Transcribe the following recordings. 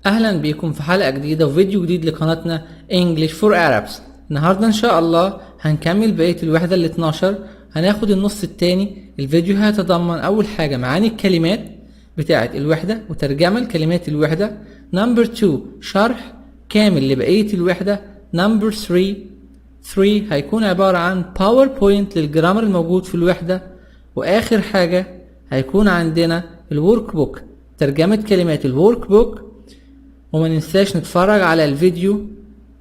اهلا بيكم في حلقة جديدة وفيديو جديد لقناتنا English for Arabs. النهاردة ان شاء الله هنكمل بقية الوحدة ال 12. هناخد النص التاني. الفيديو هيتضمن اول حاجة معاني الكلمات بتاعة الوحدة وترجمة لكلمات الوحدة. نمبر 2 شرح كامل لبقية الوحدة. نمبر 3 هيكون عبارة عن باوربوينت للجرامر الموجود في الوحدة. واخر حاجة هيكون عندنا الورك بوك، ترجمة كلمات الورك بوك. وما ننساش نتفرج على الفيديو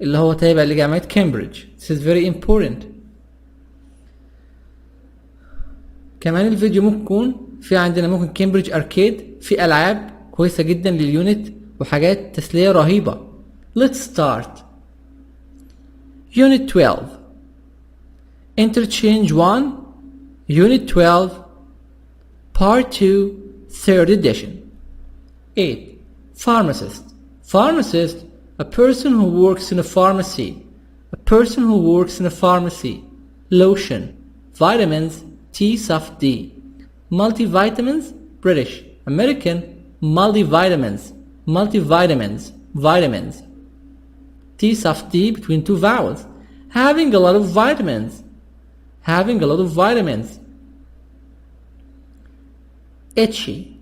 اللي هو تابع لجامعة كامبريدج. This is very important. كمان الفيديو ممكن في عندنا ممكن كامبريدج اركيد، في العاب كويسة جدا لليونت وحاجات تسلية رهيبة. Let's start. Unit 12 Interchange 1 Unit 12 Part 2 3rd edition. 8. Pharmacist. Pharmacist, a person who works in a pharmacy. A person who works in a pharmacy. Lotion. Vitamins, T soft D. Multivitamins, British. American, multivitamins. Multivitamins, vitamins. T soft D between two vowels. Having a lot of vitamins. Having a lot of vitamins. Itchy.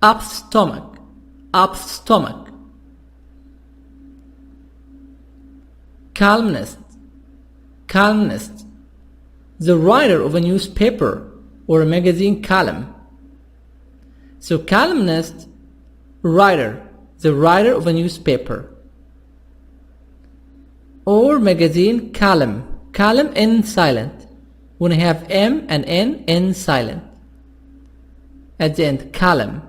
Up stomach. Up stomach. Columnist. Columnist. The writer of a newspaper or a magazine column. So columnist, writer, the writer of a newspaper or magazine column. Column N silent. When I have M and N silent. At the end, column.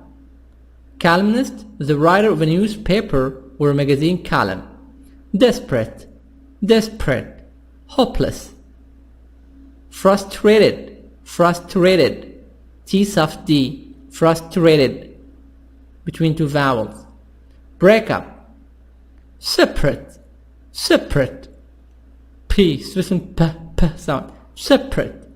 Columnist, the writer of a newspaper or a magazine column. Desperate. Desperate. Hopeless. Frustrated. Frustrated. T soft D. Frustrated. Between two vowels. Break up. Separate. Separate. P. Swissing P sound. Separate.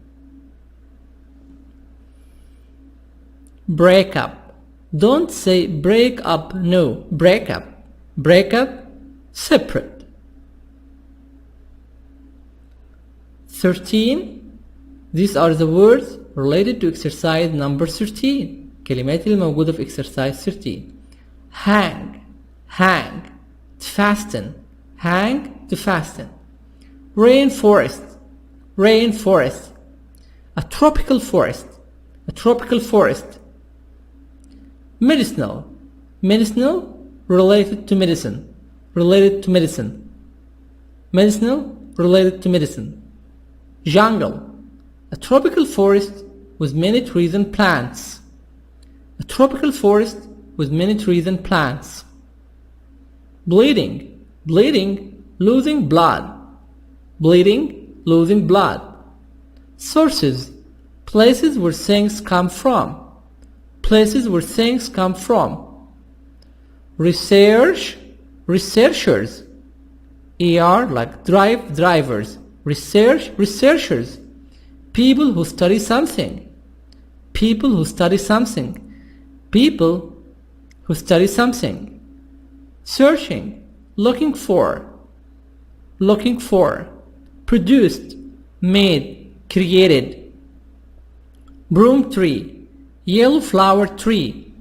Break up. Don't say break up. No. Break up. Break up. Separate. 13. These are the words related to exercise number 13. كلمات اللي موجودة في exercise 13. Hang. Hang. To fasten. Hang. To fasten. Rainforest. Rainforest. A tropical forest. A tropical forest. Medicinal. Medicinal. Related to medicine. Related to medicine. Medicinal. Related to medicine. Jungle. A tropical forest with many trees and plants. A tropical forest with many trees and plants. Bleeding. Bleeding. Losing blood. Bleeding. Losing blood. Sources. Places where things come from. Places where things come from. Research. Researchers. ER like drivers. Research. Researchers. People who study something. People who study something. People who study something. Searching. Looking for. Looking for. Produced. Made. Created. Broom tree. Yellow flower tree.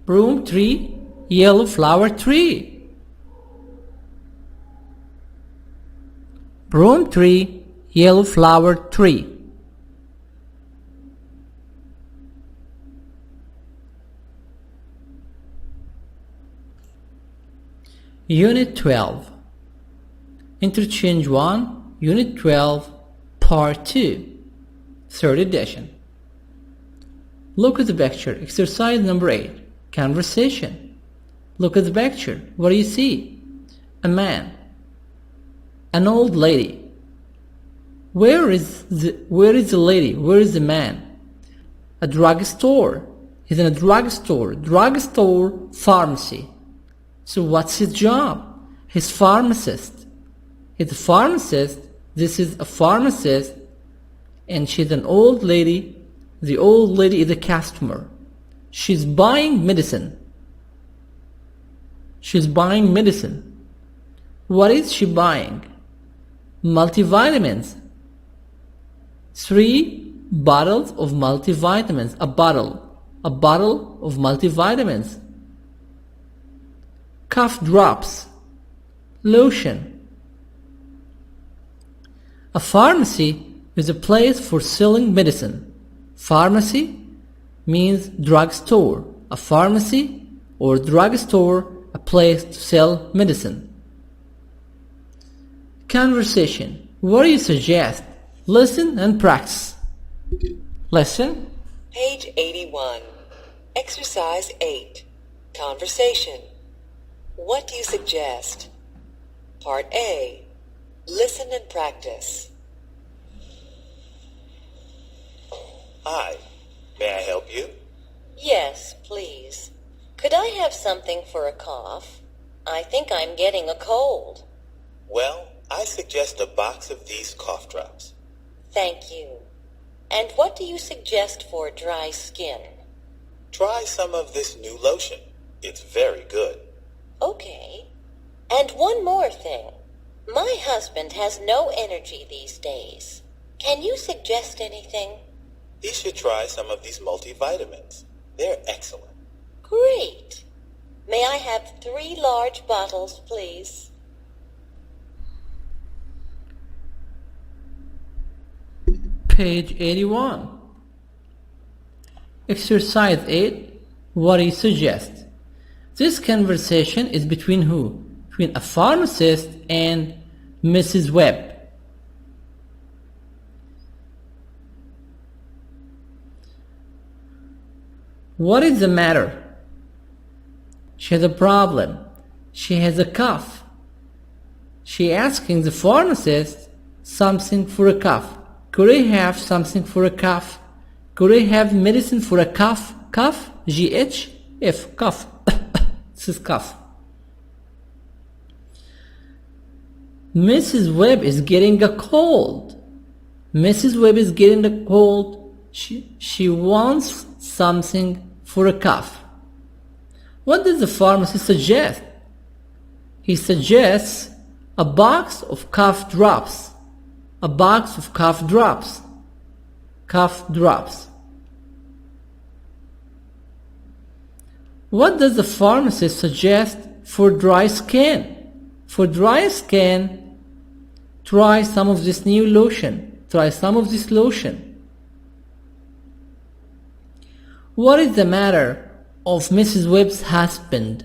Broom tree. Yellow flower tree. Broom tree. Yellow flower tree. Unit 12 Interchange 1 Unit 12 Part 2 3rd edition. Look at the picture. Exercise number 8. Conversation. Look at the picture. What do you see? A man. An old lady. Where is the lady? Where is the man? A drugstore. He's in a drugstore. Drugstore, pharmacy. So what's his job? He's pharmacist. He's a pharmacist. This is a pharmacist. And she's an old lady. The old lady is a customer. She's buying medicine. She's buying medicine. What is she buying? Multivitamins. 3 bottles of multivitamins. A bottle of multivitamins. Cough drops. Lotion. A pharmacy is a place for selling medicine. Pharmacy means drugstore. A pharmacy or drugstore, a place to sell medicine. Conversation. What do you suggest? Listen and practice. Listen. Page 81. Exercise 8. Conversation. What do you suggest? Part A. Listen and practice. Hi, may I help you? Yes, please. Could I have something for a cough? I think I'm getting a cold. Well, I suggest a box of these cough drops. Thank you. And what do you suggest for dry skin? Try some of this new lotion. It's very good. Okay. And one more thing. My husband has no energy these days. Can you suggest anything? He should try some of these multivitamins. They're excellent. Great. May I have 3 large bottles, please? Page 81. Exercise 8. What do you suggest? This conversation is between who? Between a pharmacist and Mrs. Webb. What is the matter? She has a problem. She has a cough. She asking the pharmacist something for a cough. Could I have something for a cough? Could I have medicine for a cough? Cough? G-H-F. Cough. This is cough. Mrs. Webb is getting a cold. Mrs. Webb is getting a cold. She wants something for a cough. What does the pharmacist suggest? He suggests a box of cough drops. A box of cough drops. Cough drops. What does the pharmacist suggest for dry skin? For dry skin, try some of this new lotion. Try some of this lotion. What is the matter of Mrs. Webb's husband?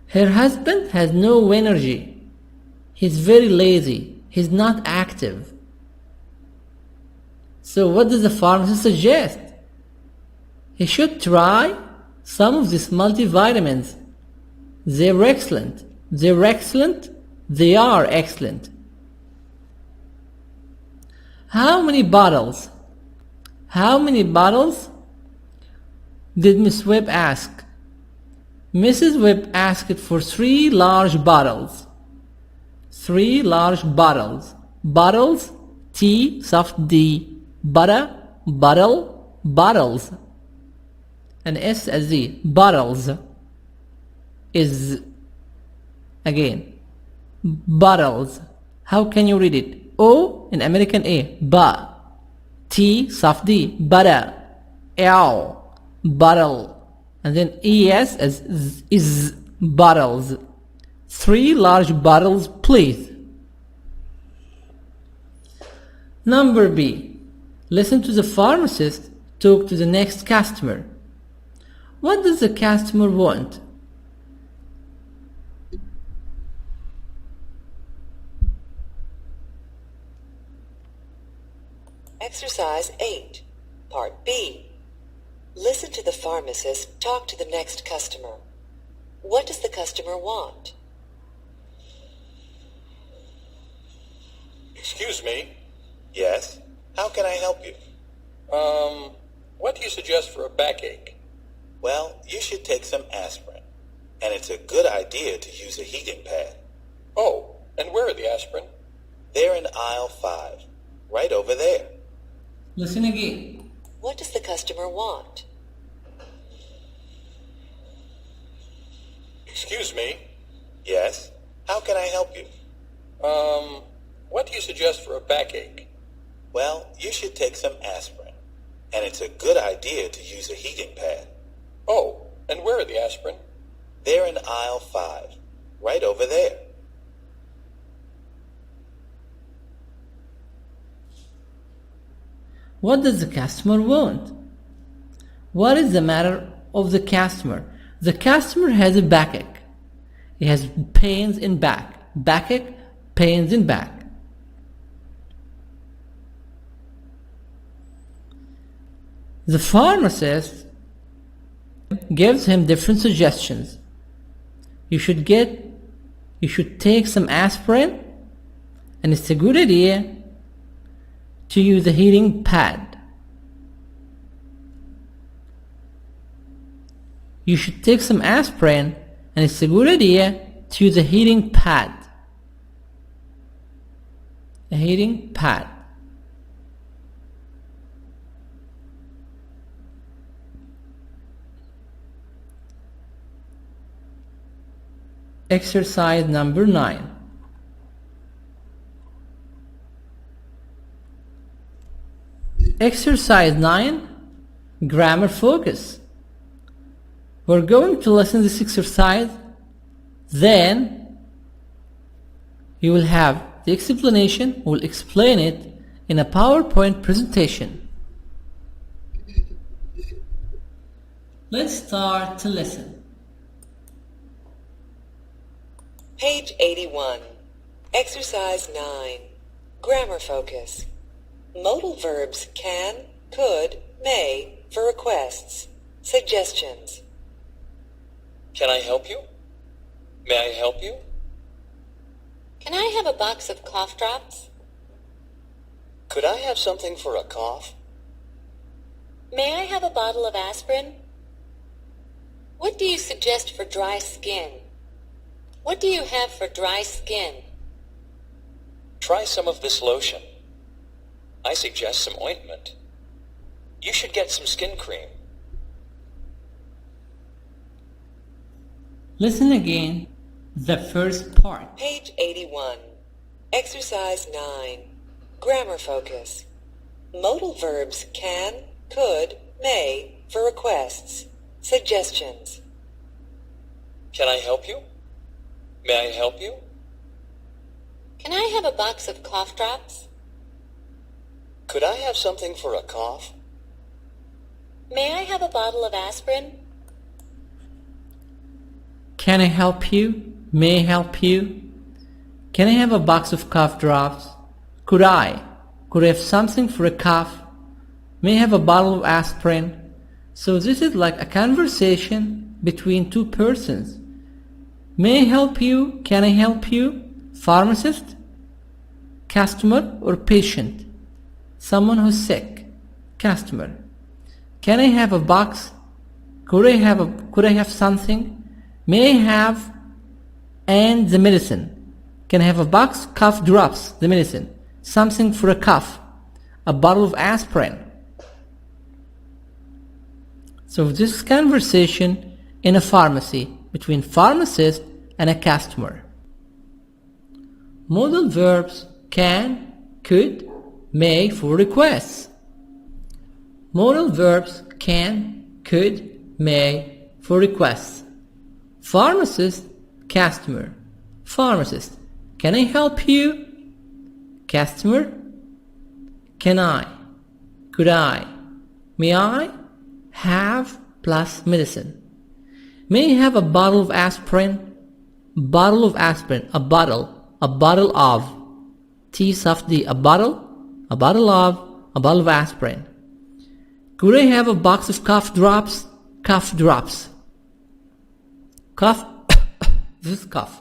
Her husband has no energy. He's very lazy. He's not active. So what does the pharmacist suggest? He should try some of these multivitamins. They're excellent. They're excellent. They are excellent. How many bottles? How many bottles did Miss Webb ask? Mrs. Webb asked for 3 large bottles. 3 large bottles. Bottles, T, soft D. Butter, bottle, bottles. And S as Z. Bottles. Is again. Bottles. How can you read it? O in American A. Ba. T, soft D. Butter. L. Bottle. And then ES as Z, is bottles. 3 large bottles, please. Number B. Listen to the pharmacist talk to the next customer. What does the customer want? Exercise 8. Part B. Listen to the pharmacist talk to the next customer. What does the customer want? Excuse me. Yes? How can I help you? What do you suggest for a backache? Well, you should take some aspirin. And it's a good idea to use a heating pad. Oh, and where are the aspirin? They're in aisle 5. Right over there. Listen again. What does the customer want? Excuse me. Yes, how can I help you? What do you suggest for a backache? Well, you should take some aspirin, and it's a good idea to use a heating pad. Oh, and where are the aspirin? They're in aisle 5, right over there. What does the customer want? What is the matter of the customer? The customer has a backache. He has pains in back. Backache, pains in back. The pharmacist gives him different suggestions. You should take some aspirin, and it's a good idea to use a heating pad. You should take some aspirin, and it's a good idea to use a heating pad. A heating pad. Exercise number 9. Exercise 9, grammar focus. We're going to listen to this exercise, then you will have the explanation. We'll explain it in a PowerPoint presentation. Let's start to listen. Page 81. Exercise 9. Grammar focus. Modal verbs can, could, may for requests. Suggestions. Can I help you? May I help you? Can I have a box of cough drops? Could I have something for a cough? May I have a bottle of aspirin? What do you suggest for dry skin? What do you have for dry skin? Try some of this lotion. I suggest some ointment. You should get some skin cream. Listen again, the first part. Page 81. Exercise 9. Grammar focus. Modal verbs can, could, may for requests. Suggestions. Can I help you? May I help you? Can I have a box of cough drops? Could I have something for a cough? May I have a bottle of aspirin? Can I help you? May I help you? Can I have a box of cough drops? Could I have something for a cough? May I have a bottle of aspirin? So this is like a conversation between two persons. May I help you? Can I help you? Pharmacist, customer, or patient? Someone who's sick. Customer. Can I have a box? Could I have something? May I have and the medicine. Can I have a box? Cough drops, the medicine. Something for a cough. A bottle of aspirin. So this conversation in a pharmacy between pharmacist and a customer. Modal verbs can, could, may for requests. Modal verbs can, could, may for requests. Pharmacist, customer. Pharmacist. Can I help you? Customer. Can I? Could I? May I have plus medicine. May I have a bottle of aspirin? Bottle of aspirin. A bottle of. T soft D. A bottle of aspirin. Could I have a box of cough drops? Cough drops. Cough. This is cough.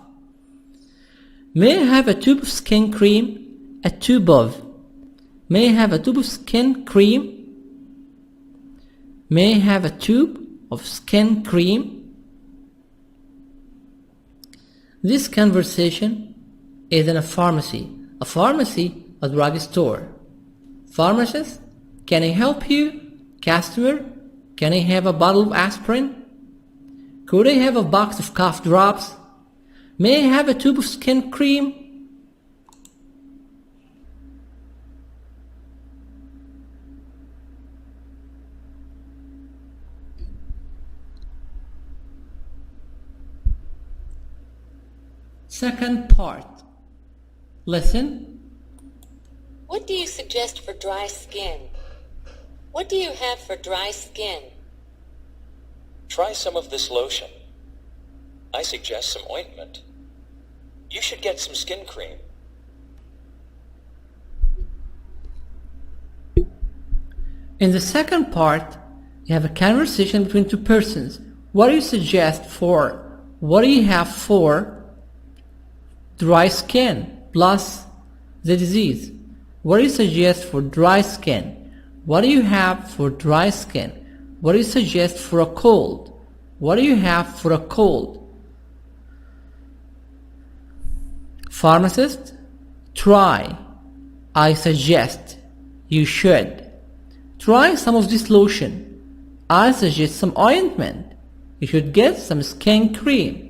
May I have a tube of skin cream? A tube of. May I have a tube of skin cream? May I have a tube of skin cream? This conversation is in a pharmacy. A pharmacy, a drugstore. Pharmacist, can I help you? Customer, can I have a bottle of aspirin? Could I have a box of cough drops? May I have a tube of skin cream? Second part. Listen. What do you suggest for dry skin? What do you have for dry skin? Try some of this lotion. I suggest some ointment. You should get some skin cream. In the second part, you have a conversation between two persons. What do you suggest for? What do you have for dry skin plus the disease? What do you suggest for dry skin? What do you have for dry skin? What do you suggest for a cold? What do you have for a cold? Pharmacist, try. I suggest. You should. Try some of this lotion. I suggest some ointment. You should get some skin cream.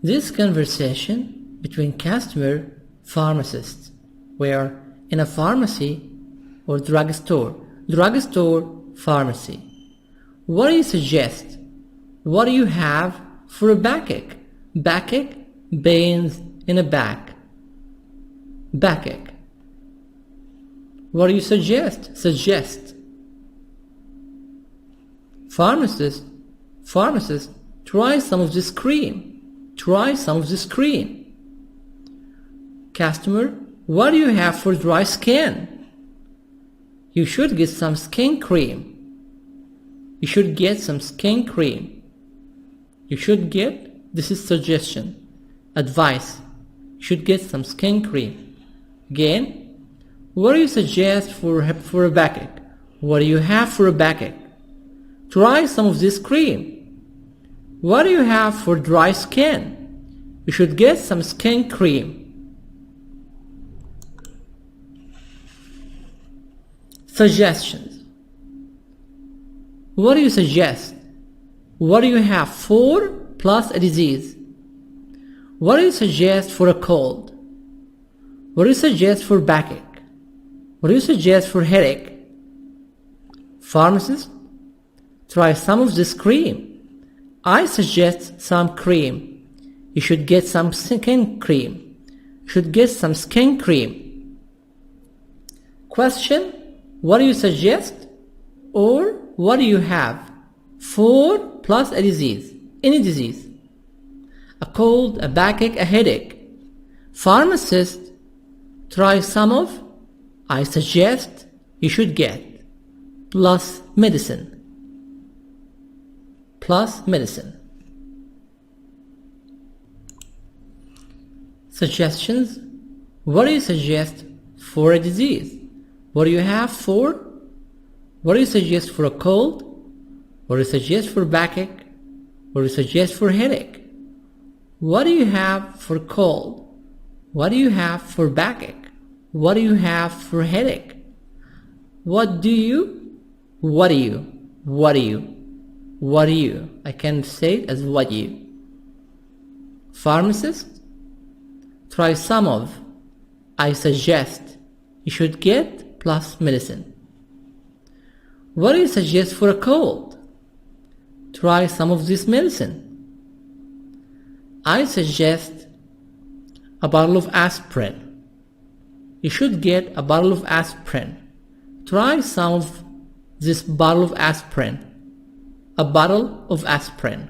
This conversation between customer pharmacist, where in a pharmacy or drugstore, pharmacy. What do you suggest? What do you have for a backache? Backache, pains in a back. Backache. What do you suggest? Suggest. Pharmacist, try some of this cream. Try some of this cream. Customer, what do you have for dry skin? You should get some skin cream. You should get some skin cream. You should get, this is suggestion, advice. You should get some skin cream. Again, what do you suggest for a backache? What do you have for a backache? Try some of this cream. What do you have for dry skin? You should get some skin cream. Suggestions. What do you suggest? What do you have for plus a disease? What do you suggest for a cold? What do you suggest for backache? What do you suggest for headache? Pharmacist, try some of this cream. I suggest some cream. You should get some skin cream. You should get some skin cream. Question, what do you suggest? Or what do you have for plus a disease? Any disease. A cold, a backache, a headache. Pharmacist, try some of, I suggest, you should get, plus medicine. Plus medicine. Suggestions. What do you suggest for a disease? What do you have for? What do you suggest for a cold? What do you suggest for backache? What do you suggest for headache? What do you have for cold? What do you have for backache? What do you have for headache? What do you? What do you? What do you? What do you? I can say it as what you. Pharmacist, try some of, I suggest, you should get plus medicine. What do you suggest for a cold? Try some of this medicine. I suggest a bottle of aspirin. You should get a bottle of aspirin. Try some of this bottle of aspirin. A bottle of aspirin.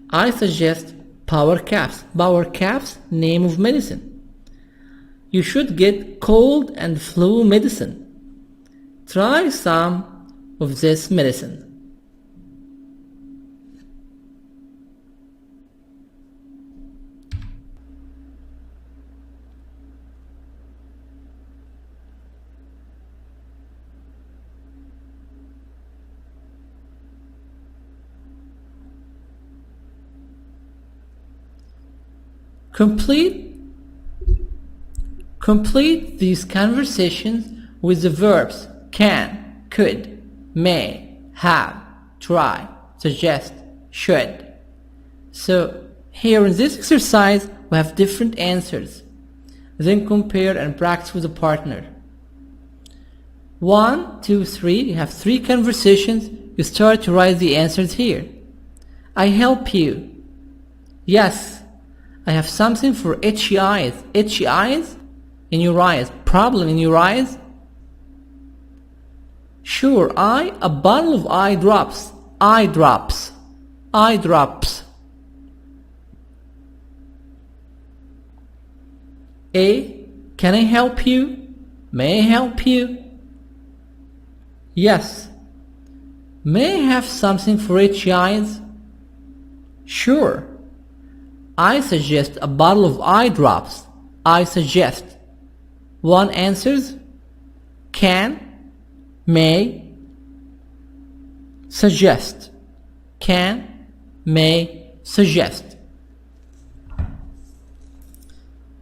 I suggest power caps. Power caps, name of medicine. You should get cold and flu medicine. Try some of this medicine. Complete these conversations with the verbs can, could, may, have, try, suggest, should. So here in this exercise we have different answers. Then compare and practice with a partner. 1, 2, 3. You have 3 conversations. You start to write the answers here. I help you. Yes. I have something for itchy eyes. Itchy eyes? In your eyes. Problem in your eyes? Sure. A bottle of eye drops. Eye drops. Eye drops. A. Can I help you? May I help you? Yes. May I have something for itchy eyes? Sure. I suggest a bottle of eye drops. I suggest. 1 answers can, may, suggest. Can, may, suggest.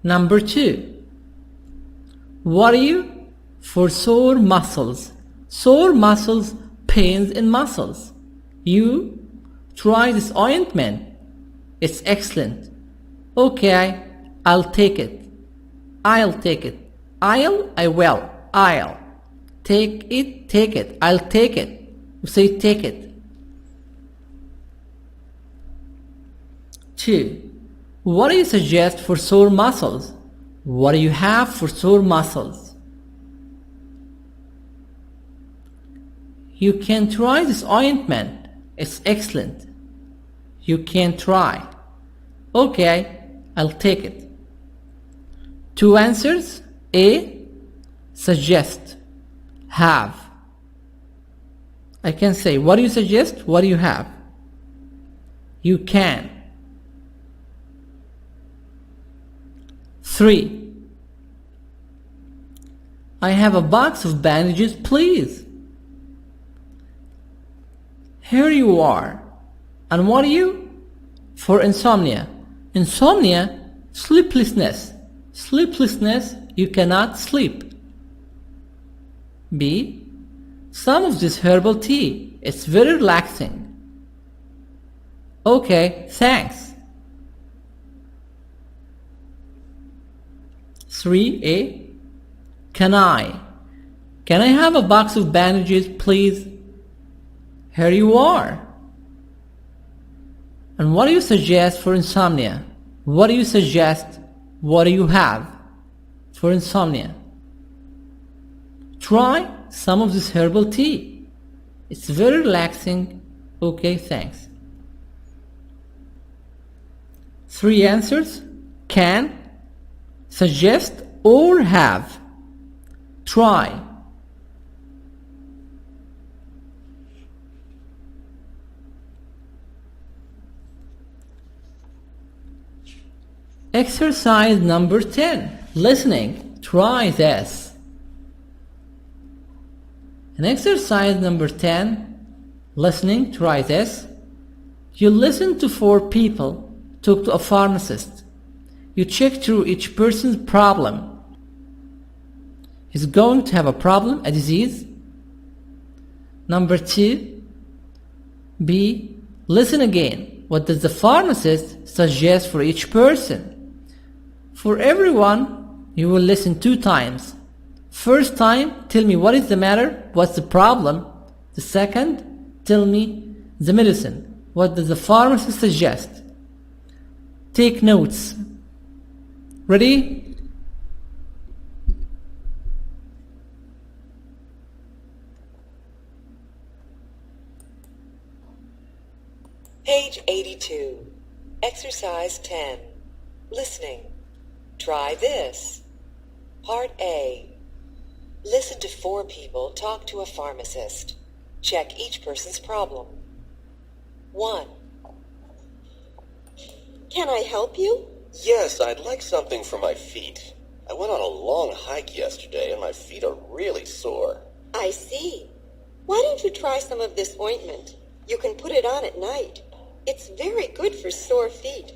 Number 2. What are you? For sore muscles. Sore muscles, pains in muscles. You try this ointment. It's excellent. Okay, I'll take it. I'll take it. I will. I'll. Take it. I'll take it. You say take it. 2. What do you suggest for sore muscles? What do you have for sore muscles? You can try this ointment. It's excellent. You can try. Okay, I'll take it. 2 answers. A. Suggest. Have. I can say, what do you suggest? What do you have? You can. 3. I have a box of bandages, please. Here you are. And what are you? For insomnia. Insomnia, sleeplessness. Sleeplessness, you cannot sleep. B. Some of this herbal tea. It's very relaxing. Okay, thanks. 3A. Can I have a box of bandages, please? Here you are. And what do you suggest for insomnia? What do you suggest? What do you have for insomnia? Try some of this herbal tea. It's very relaxing. Okay, thanks. 3 answers. Can, suggest, or have. Try. Exercise number 10. Listening. Try this. In exercise number 10, listening, try this. You listen to 4 people talk to a pharmacist. You check through each person's problem. He's going to have a problem, a disease. Number 2, B. Listen again. What does the pharmacist suggest for each person? For everyone, you will listen 2 times. First time, tell me what is the matter, what's the problem. The second, tell me the medicine. What does the pharmacist suggest? Take notes. Ready? Page 82. Exercise 10. Listening. Try this. Part A. Listen to 4 people talk to a pharmacist. Check each person's problem. 1. Can I help you? Yes, I'd like something for my feet. I went on a long hike yesterday and my feet are really sore. I see. Why don't you try some of this ointment? You can put it on at night. It's very good for sore feet.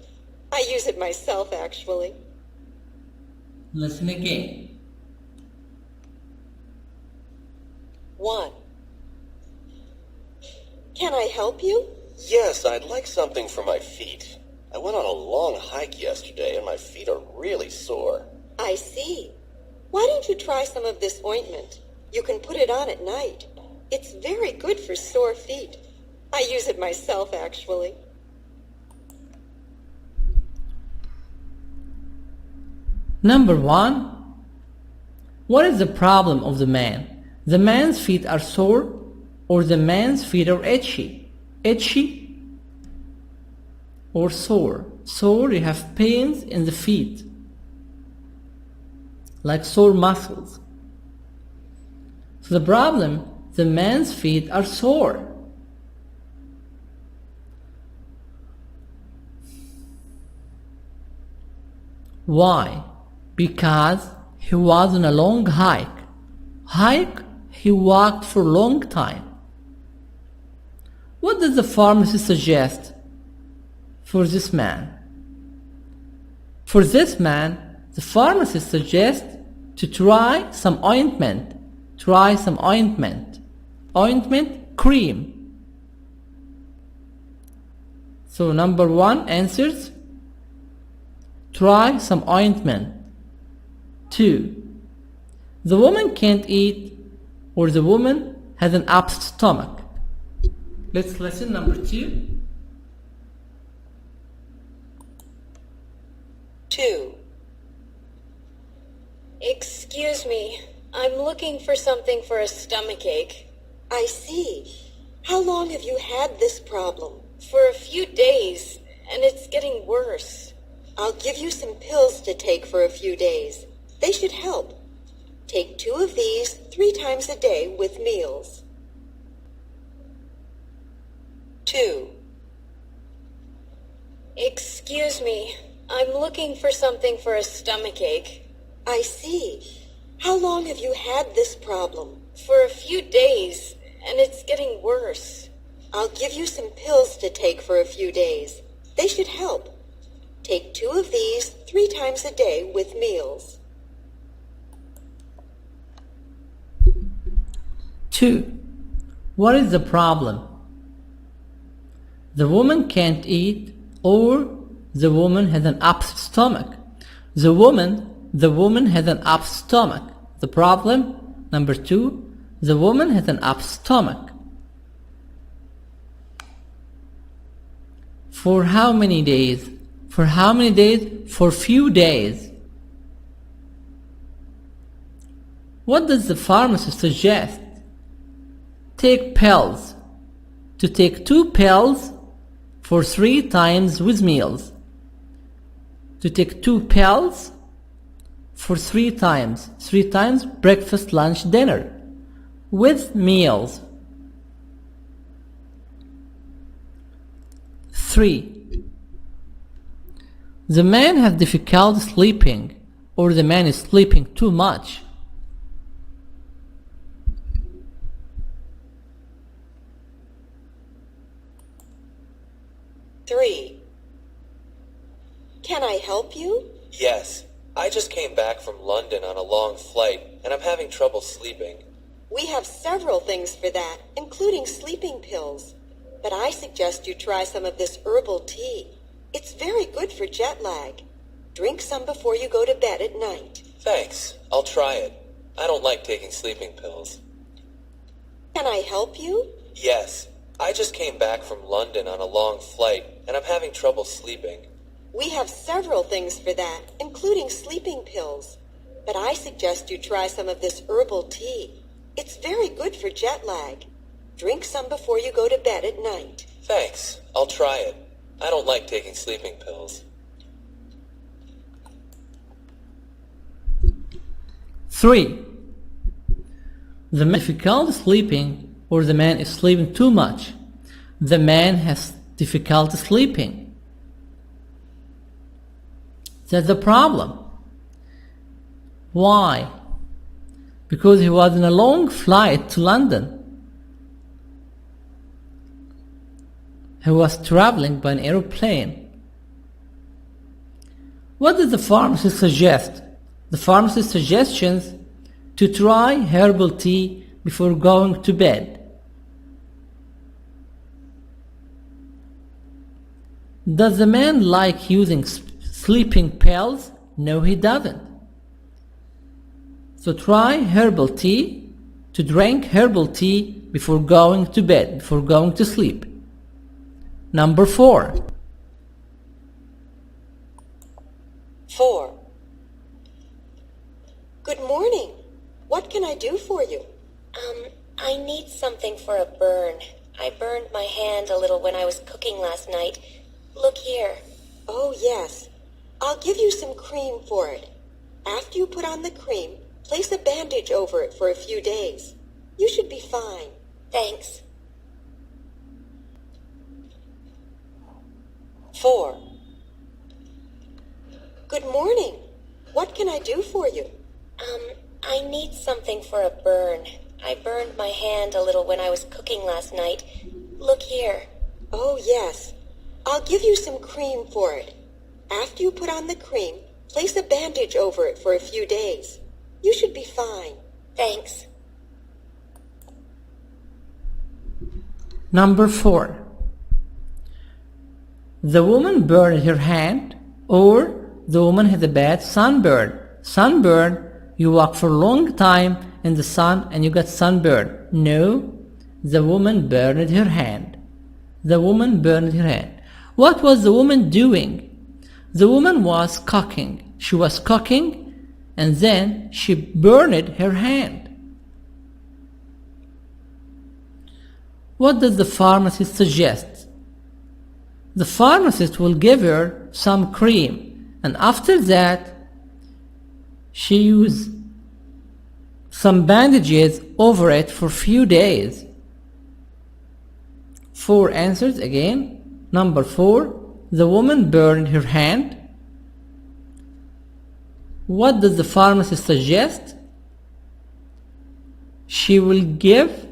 I use it myself, actually. Listen again. 1. Can I help you? Yes, I'd like something for my feet. I went on a long hike yesterday and my feet are really sore. I see. Why don't you try some of this ointment? You can put it on at night. It's very good for sore feet. I use it myself, actually. Number 1. What is the problem of the man? The man's feet are sore or the man's feet are itchy? Itchy or sore? Sore, you have pains in the feet, like sore muscles. So the problem, the man's feet are sore. Why? Because he was on a long hike. He walked for a long time. What does the pharmacist suggest for this man? For this man, the pharmacist suggests to try some ointment. Try some ointment. Ointment, cream. So number 1 answers, try some ointment. 2. The woman can't eat or the woman has an upset stomach. Let's listen number 2. 2. Excuse me, I'm looking for something for a stomachache. I see. How long have you had this problem? For a few days, and it's getting worse. I'll give you some pills to take for a few days. They should help. Take 2 of these 3 times a day with meals. 2. Excuse me, I'm looking for something for a stomachache. I see. How long have you had this problem? For a few days, and it's getting worse. I'll give you some pills to take for a few days. They should help. Take 2 of these 3 times a day with meals. 2. What is the problem? The woman can't eat or the woman has an upset stomach. The woman has an upset stomach. The problem, number 2, the woman has an upset stomach. For how many days? For how many days? For few days. What does the pharmacist suggest? Take pills. To take 2 pills for 3 times with meals. To take 2 pills for 3 times. 3 times breakfast, lunch, dinner. With meals. 3. The man has difficulty sleeping or the man is sleeping too much. 3. Can I help you? Yes, I just came back from London on a long flight, and I'm having trouble sleeping. We have several things for that, including sleeping pills. But I suggest you try some of this herbal tea. It's very good for jet lag. Drink some before you go to bed at night. Thanks, I'll try it. I don't like taking sleeping pills. Can I help you? Yes, I just came back from London on a long flight, and I'm having trouble sleeping. We have several things for that, including sleeping pills. But I suggest you try some of this herbal tea. It's very good for jet lag. Drink some before you go to bed at night. Thanks, I'll try it. I don't like taking sleeping pills. 3. The man has difficulty sleeping or the man is sleeping too much. The man has difficulty sleeping. That's the problem. Why? Because he was in a long flight to London. He was traveling by an aeroplane. What does the pharmacist suggest? The pharmacist suggestions to try herbal tea before going to bed. Does the man like using sleeping pills? No, he doesn't. So try herbal tea, to drink herbal tea before going to bed, before going to sleep. Number 4. 4. Good morning. What can I do for you? I need something for a burn. I burned my hand a little when I was cooking last night. Look here. Oh, yes. I'll give you some cream for it. After you put on the cream, place a bandage over it for a few days. You should be fine. Thanks. 4. Good morning. What can I do for you? I need something for a burn. I burned my hand a little when I was cooking last night. Look here. Oh, yes. I'll give you some cream for it. After you put on the cream, place a bandage over it for a few days. You should be fine. Thanks. Number 4. The woman burned her hand, or the woman had a bad sunburn. Sunburn, you walk for a long time in the sun and you got sunburn. No, the woman burned her hand. The woman burned her hand. What was the woman doing? The woman was cooking. She was cooking and then she burned her hand. What does the pharmacist suggest? The pharmacist will give her some cream, and after that she used some bandages over it for few days. 4 answers again. Number 4, the woman burned her hand. What does the pharmacist suggest? She will give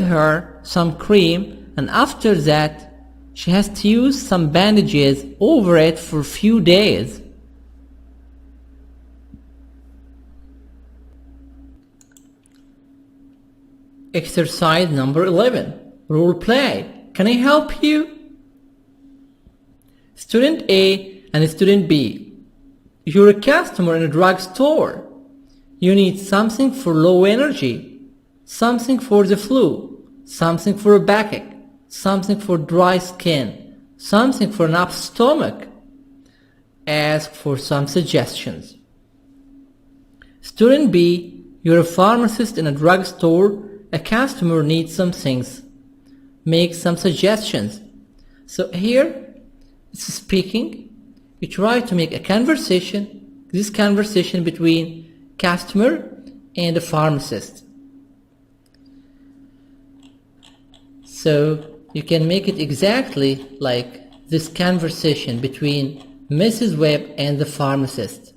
her some cream, and after that she has to use some bandages over it for a few days. Exercise number 11. Role play. Can I help you? Student A and Student B. You're a customer in a drugstore. You need something for low energy, something for the flu, something for a backache, something for dry skin, something for an upset stomach. Ask for some suggestions. Student B, you're a pharmacist in a drugstore. A customer needs some things. Make some suggestions. So here, it's speaking. You try to make a conversation, this conversation between customer and the pharmacist. So you can make it exactly like this conversation between Mrs. Webb and the pharmacist.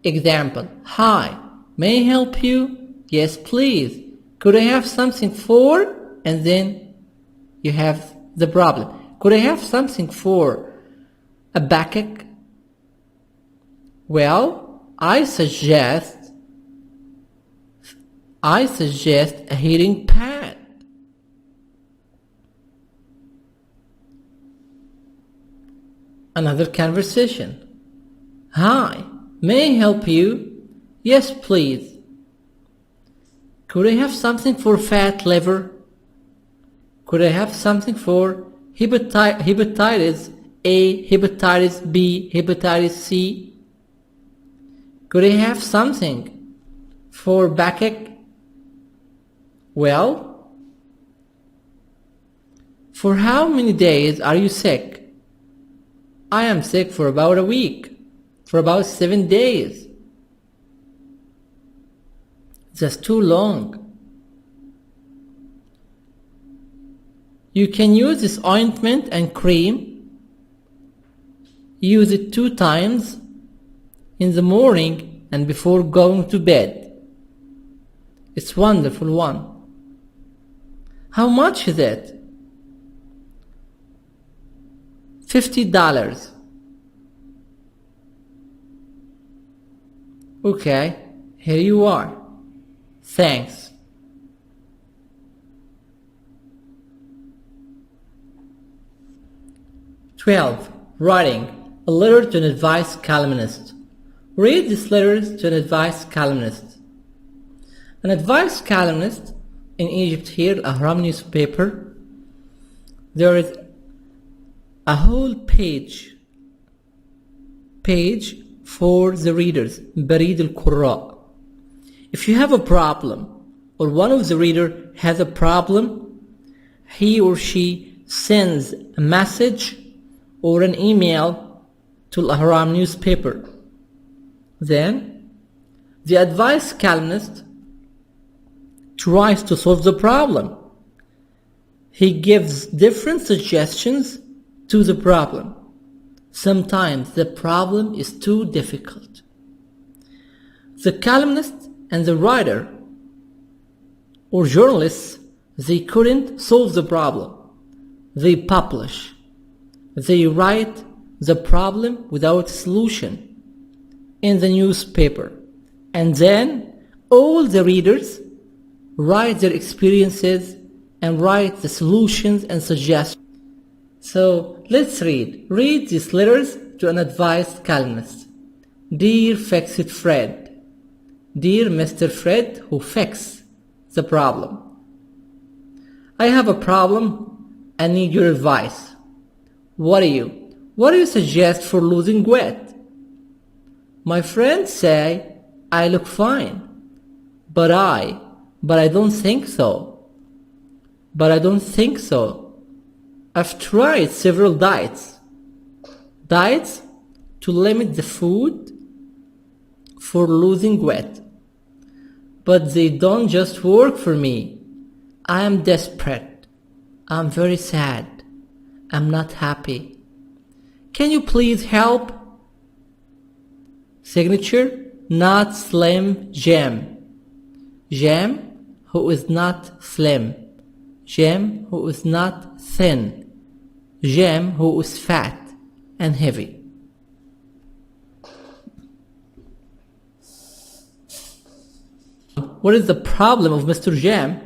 Example: Hi, may I help you? Yes, please. Could I have something for? And then you have the problem. Could I have something for a backache? Well, I suggest a heating pad. Another conversation. Hi, may I help you? Yes, please. Could I have something for fat liver? Could I have something for hepatitis A, hepatitis B, hepatitis C? Could I have something for backache? Well, for how many days are you sick? I am sick for about a week, for about 7 days. That's too long. You can use this ointment and cream. Use it 2 times in the morning and before going to bed. It's wonderful one. How much is it? $50. Okay, here you are. Thanks. 12. Writing a letter to an advice columnist. Read this letter to an advice columnist. An advice columnist in Egypt here, Ahram newspaper, there is a whole page for the readers, بريد القراء. If you have a problem or one of the reader has a problem, he or she sends a message or an email to Ahram newspaper. Then the advice columnist tries to solve the problem. He gives different suggestions to the problem. Sometimes the problem is too difficult. The columnist and the writer or journalists, they couldn't solve the problem. They publish. They write the problem without solution in the newspaper. And then all the readers write their experiences and write the solutions and suggestions. So let's read. Read these letters to an advice columnist. Dear Fix-It Fred. Dear Mr. Fred who fixed the problem. I have a problem and need your advice. What do you suggest for losing weight? My friends say I look fine, but I don't think so. I've tried several diets to limit the food for losing weight, but they don't just work for me. I am desperate. I'm very sad. I'm not happy. Can you please help? Signature, not Slim Jim. Jim who is not slim. Jim who is not thin. Jim who is fat and heavy. What is the problem of Mr. Jim?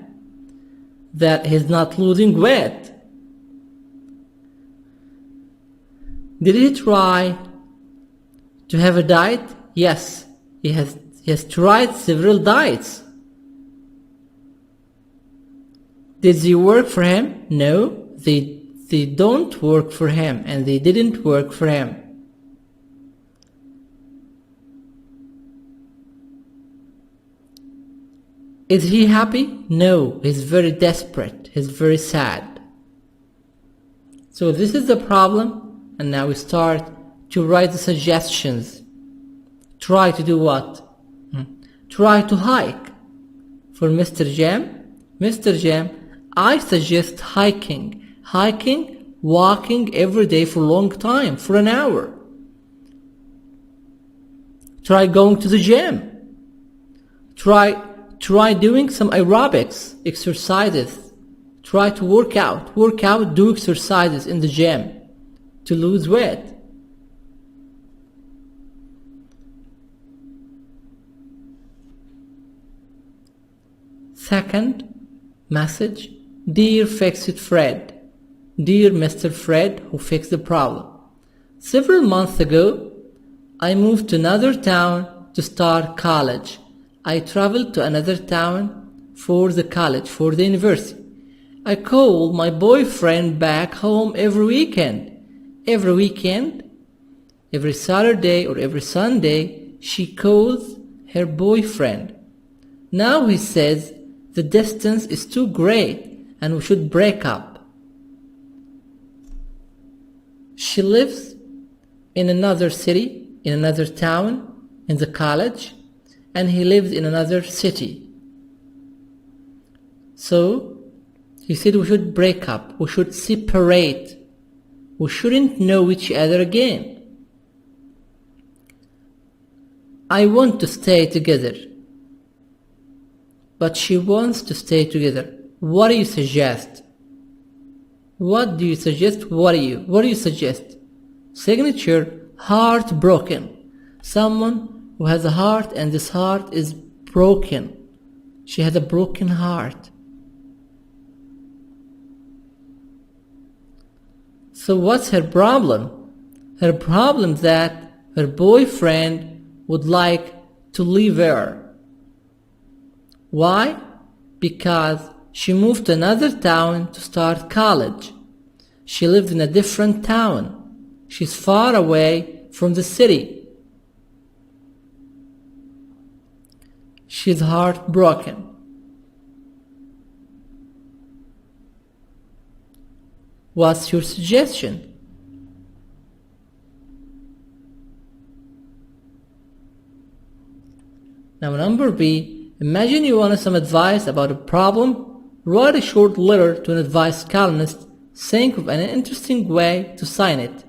That he's not losing weight. Did he try to have a diet? Yes, he has tried several diets. Did they work for him? No, they don't work for him and they didn't work for him. Is he happy? No, he's very desperate. He's very sad. So this is the problem, and now we start to write the suggestions. Try to do what? Try to hike. For Mr. Jim, I suggest hiking. Walking every day for a long time, for an hour. Try going to the gym. Try doing some aerobics, exercises. Try to work out, do exercises in the gym to lose weight. Second message, Dear Fix-It Fred. Dear Mr. Fred who fixed the problem. Several months ago, I moved to another town to start college. I traveled to another town for the college, for the university. I called my boyfriend back home every weekend. Every Saturday or every Sunday, she calls her boyfriend. Now he says the distance is too great and we should break up. She lives in another city, in another town, in the college, and he lives in another city. So he said we should break up, we should separate, we shouldn't know each other again. I want to stay together, but she wants to stay together. What do you suggest? What do you suggest? What do you suggest? Signature, heartbroken. Someone who has a heart and this heart is broken. She has a broken heart. So what's her problem? Her problem is that her boyfriend would like to leave her. Why? Because she moved to another town to start college. She lived in a different town. She's far away from the city. She's heartbroken. What's your suggestion? Now number B, imagine you wanted some advice about a problem. Write a short letter to an advice columnist. Think of an interesting way to sign it.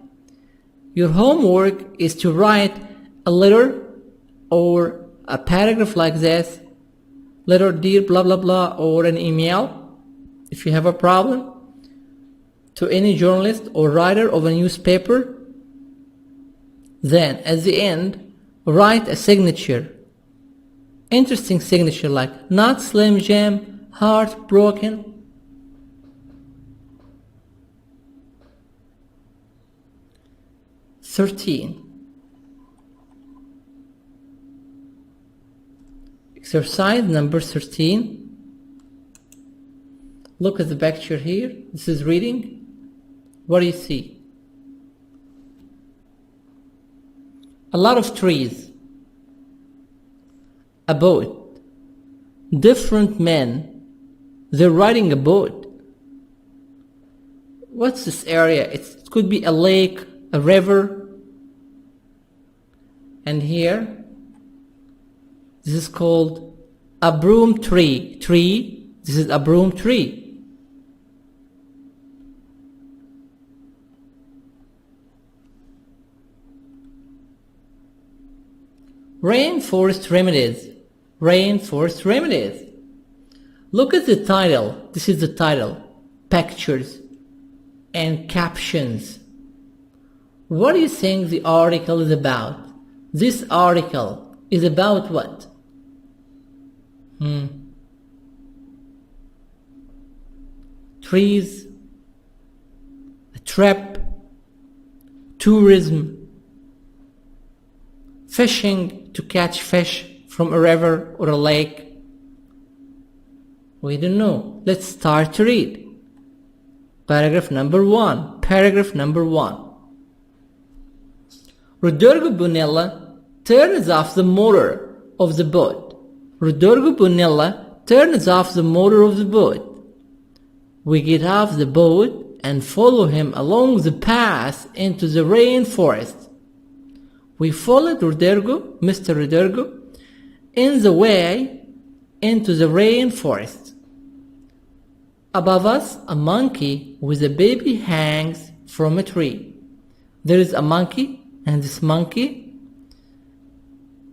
Your homework is to write a letter or a paragraph like this. Letter dear blah blah blah, or an email if you have a problem to any journalist or writer of a newspaper. Then at the end write a signature. Interesting signature like not Slim Jim, heartbroken. Exercise number 13. Look at the picture here. This is reading. What do you see? A lot of trees. A boat. Different men. They're riding a boat. What's this area? It could be a lake, a river. And here, this is called a broom tree. This is a broom tree. Rainforest remedies. Rainforest remedies. Look at the title. This is the title. Pictures and captions. What do you think the article is about? This article is about what? Trees, a trip, tourism, fishing to catch fish from a river or a lake. We don't know. Let's start to read. Paragraph number 1. Paragraph number 1. Rodrigo Bonilla turns off the motor of the boat. Rodrigo Bonilla turns off the motor of the boat. We get off the boat and follow him along the path into the rainforest. We followed Mr. Rodrigo, in the way into the rainforest. Above us, a monkey with a baby hangs from a tree. There is a monkey, and this monkey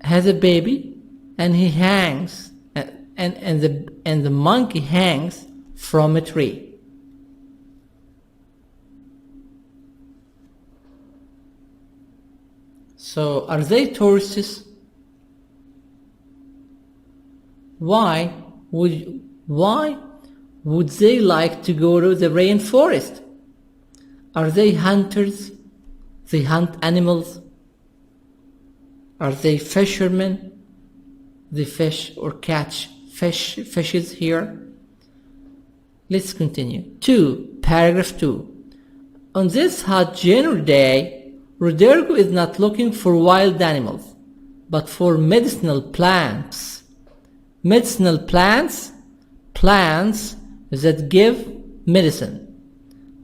has a baby, and he hangs, and the monkey hangs from a tree. So, are they tourists? Why would they like to go to the rainforest? Are they hunters? They hunt animals. Are they fishermen? They fish or catch fishes here. Let's continue. 2. Paragraph 2. On this hot January day, Rodrigo is not looking for wild animals, but for medicinal plants. Medicinal plants? Plants that give medicine.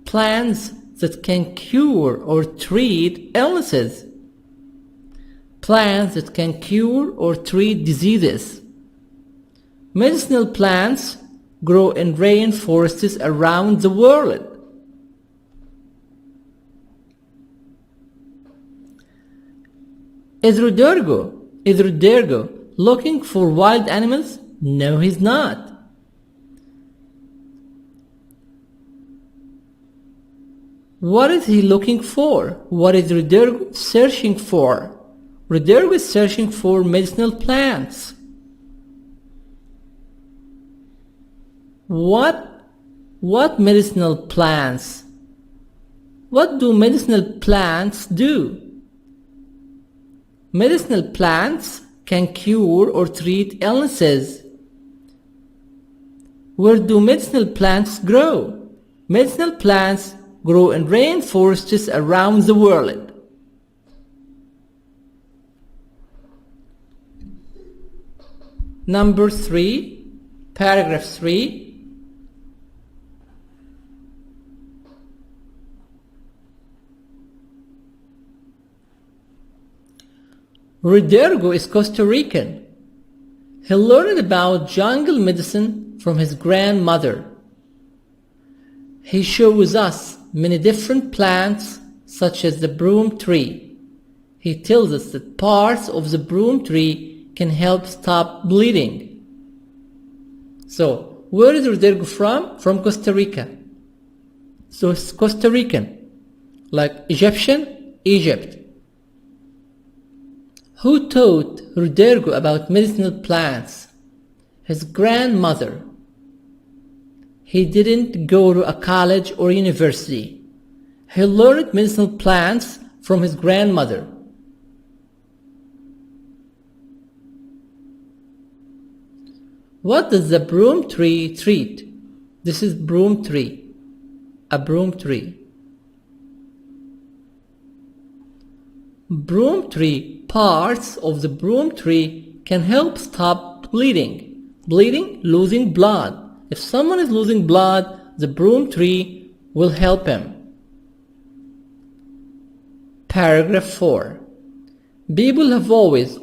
Plants that can cure or treat illnesses. Plants that can cure or treat diseases. Medicinal plants grow in rainforests around the world. Is Rodrigo looking for wild animals? No, he's not. What is he looking for? What is Rodrigo searching for? Rodrigo is searching for medicinal plants. What medicinal plants? What do medicinal plants do? Medicinal plants can cure or treat illnesses. Where do medicinal plants grow? Medicinal plants grow in rainforests around the world. Number 3, paragraph 3. Rodrigo is Costa Rican. He learned about jungle medicine from his grandmother. He shows us many different plants such as the broom tree. He tells us that parts of the broom tree can help stop bleeding. So, where is Rodrigo from? From Costa Rica. So it's Costa Rican, like Egyptian, Egypt. Who taught Rodrigo about medicinal plants? His grandmother. He didn't go to a college or university. He learned medicinal plants from his grandmother. What does the broom tree treat? This is broom tree. A broom tree. Broom tree. Parts of the broom tree can help stop bleeding. Bleeding, losing blood. If someone is losing blood, the broom tree will help him. Paragraph 4. People have always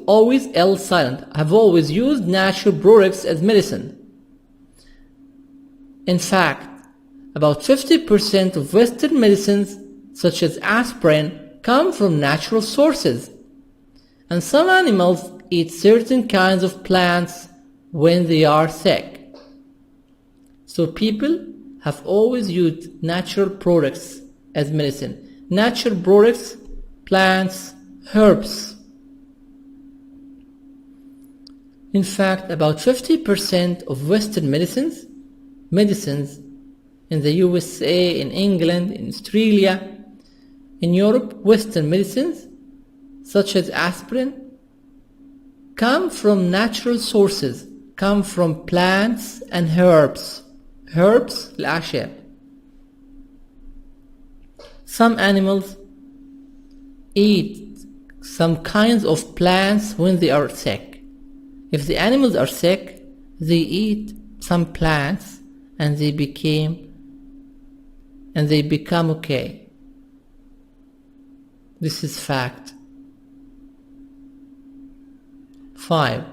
L silent, have always used natural products as medicine. In fact, about 50% of Western medicines, such as aspirin, come from natural sources. And some animals eat certain kinds of plants when they are sick. So people have always used natural products as medicine. Natural products, plants, herbs. In fact, about 50% of Western medicines in the USA, in England, in Australia, in Europe, Western medicines such as aspirin come from natural sources, come from plants and herbs. Herbs, الأعشاب. Some animals eat some kinds of plants when they are sick. If the animals are sick, they eat some plants and they become okay. This is fact. 5.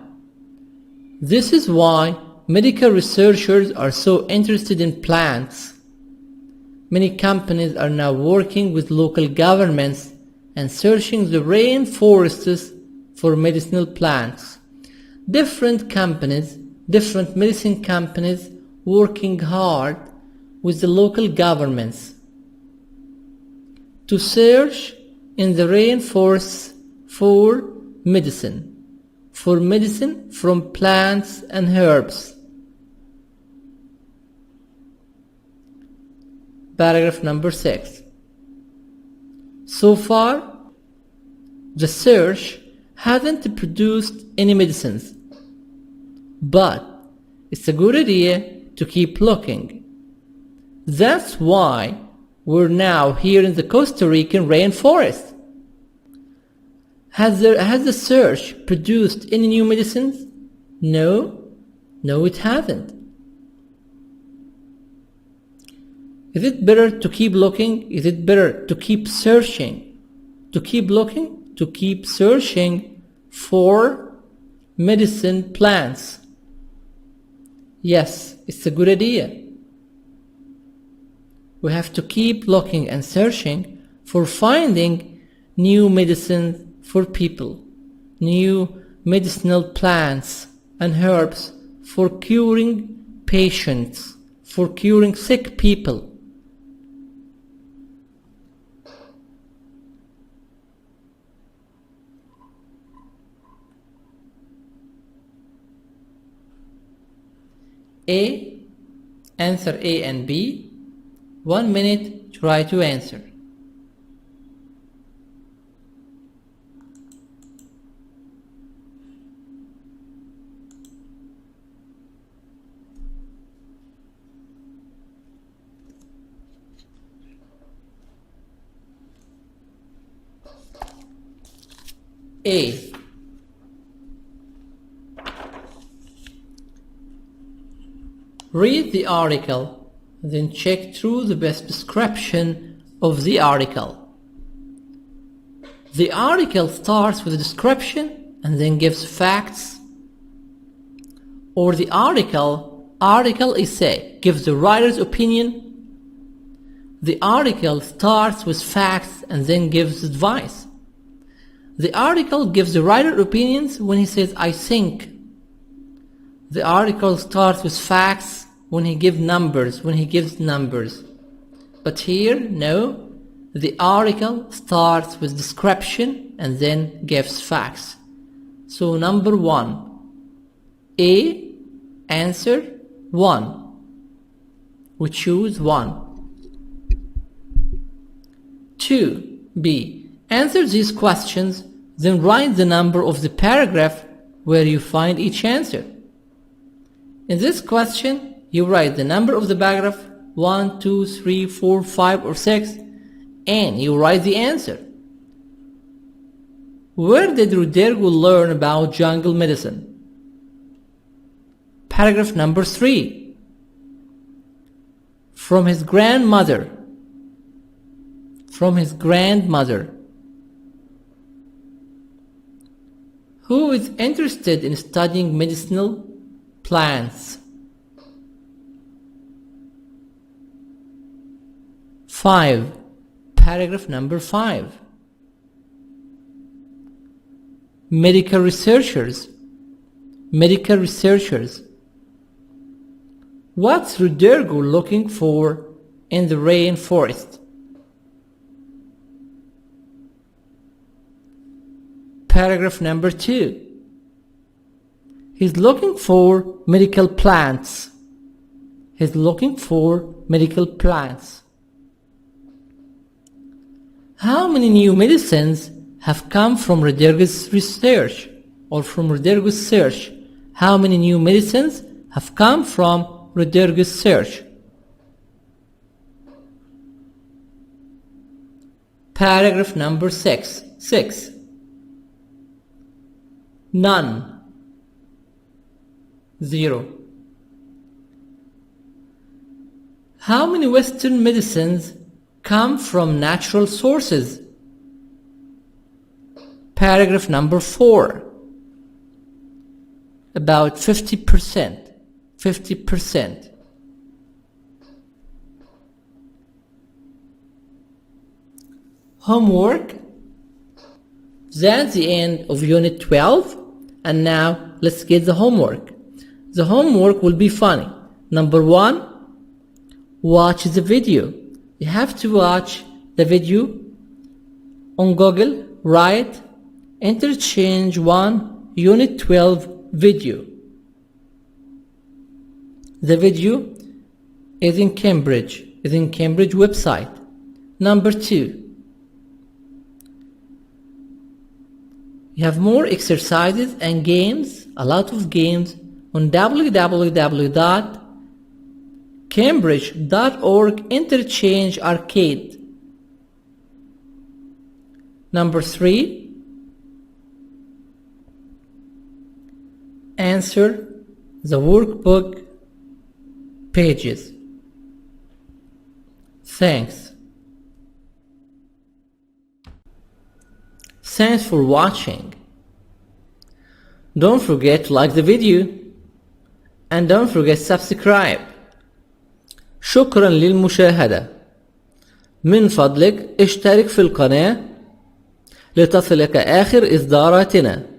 This is why medical researchers are so interested in plants. Many companies are now working with local governments and searching the rainforests for medicinal plants. Different companies, different medicine companies working hard with the local governments to search in the rainforests for medicine from plants and herbs. Paragraph number 6. So far, the search hasn't produced any medicines, but it's a good idea to keep looking. That's why we're now here in the Costa Rican rainforest. Has the search produced any new medicines? No, it hasn't. Is it better to keep looking? Is it better to keep searching? To keep looking? To keep searching for medicine plants? Yes, it's a good idea. We have to keep looking and searching for finding new medicines for people, new medicinal plants and herbs for curing patients, for curing sick people. Answer A and B. 1 minute, try to answer. A. Read the article, then check through the best description of the article. The article starts with a description and then gives facts, or the article essay gives the writer's opinion. The article starts with facts and then gives advice. The article gives the writer opinions when he says I think. The article starts with facts when he gives numbers, But here, no, the article starts with description and then gives facts. So number 1, A, answer 1. We choose 1. 2, B, answer these questions, then write the number of the paragraph where you find each answer. In this question, you write the number of the paragraph 1, 2, 3, 4, 5 or 6 and you write the answer. Where did Rodrigo learn about jungle medicine? Paragraph number 3. From his grandmother. Who is interested in studying medicinal plants? 5. Paragraph number 5. Medical researchers. What's Rodrigo looking for in the rainforest? Paragraph number 2. He's looking for medical plants. How many new medicines have come from Rodrigo's research or from Rodrigo's search? How many new medicines have come from Rodrigo's search? Paragraph number 6. None. 0. How many Western medicines come from natural sources? Paragraph number 4. About 50%. Homework. That's the end of Unit 12. And now let's get the homework. The homework will be funny. Number 1, watch the video. You have to watch the video on Google. Write Interchange 1 Unit 12 video. The video is in Cambridge website. Number 2, you have more exercises and games, a lot of games on www.cambridge.org Interchange Arcade. Number 3, answer the workbook pages. Thanks for watching. Don't forget to like the video and don't forget to subscribe. شكرا للمشاهدة. من فضلك اشترك في القناة لتصلك آخر إصداراتنا.